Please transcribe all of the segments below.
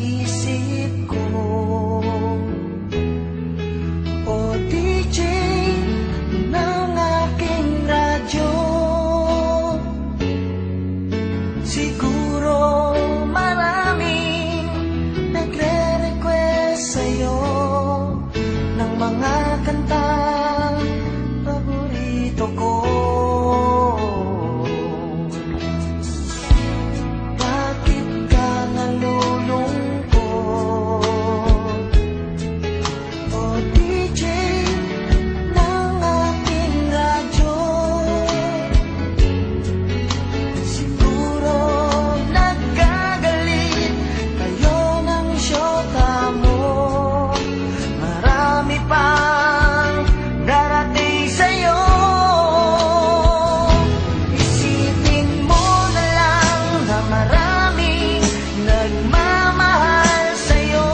isip ko. O DJ ng aking radyo, siguro maraming nagre-request sa'yo ng mga kantang paborito ko. Bakit ka nalulungkot? O DJ ng aking radyo, siguro nagkagalit kayo ng syota mo. Marami pang darating sa'yo. Isipin mo na lang na maraming nagmamahal sa'yo.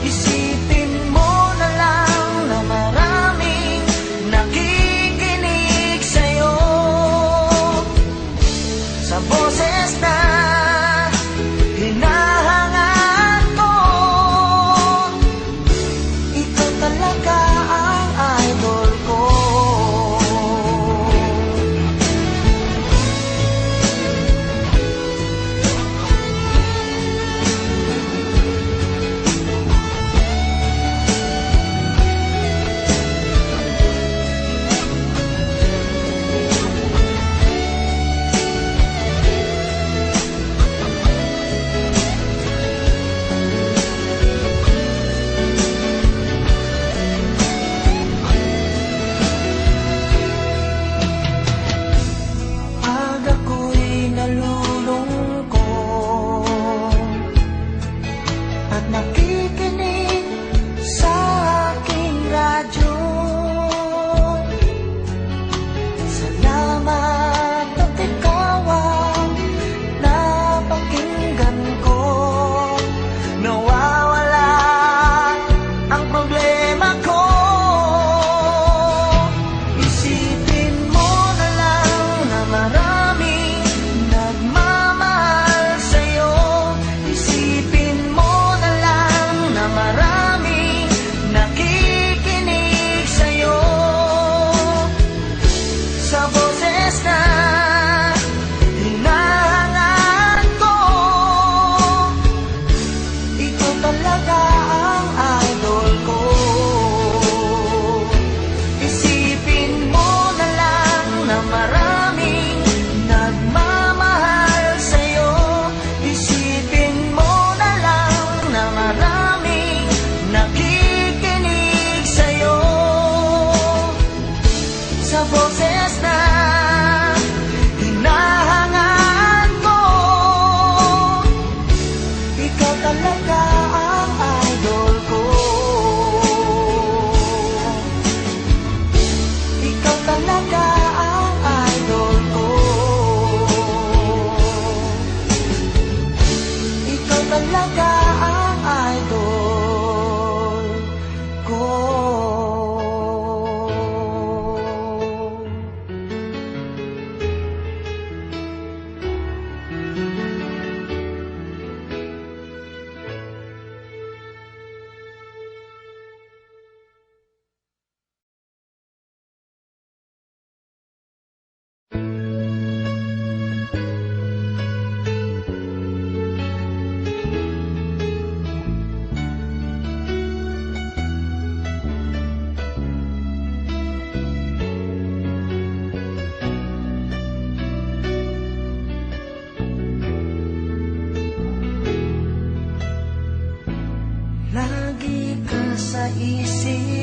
Isipin mo na lang na maraming nakikinig sa'yo. Sa boses na hinahangaan ko, ikaw talaga ang idol ko. Pag ako'y nalulungkot at nakikinig sa aking radyo, salamat at ikaw ang napakinggan ko. Nawawala ang problema ko. Isipin mo na lang na maraming nagmamahal sa'yo. Isipin mo na lang na maraming nakikinig sa'yo. Sa boses na hinahangaan ko, ikaw talaga ang idol ko. Isipin mo na lang na maraming nagmamahal sa'yo. Isipin mo na lang na maraming nakikinig sa'yo. Sa boses na hinahangaan ko, ikaw talaga ang idol ko. Ikaw talaga ang idol ko. Ikaw talaga ang idol ko. Lagi ka sa isip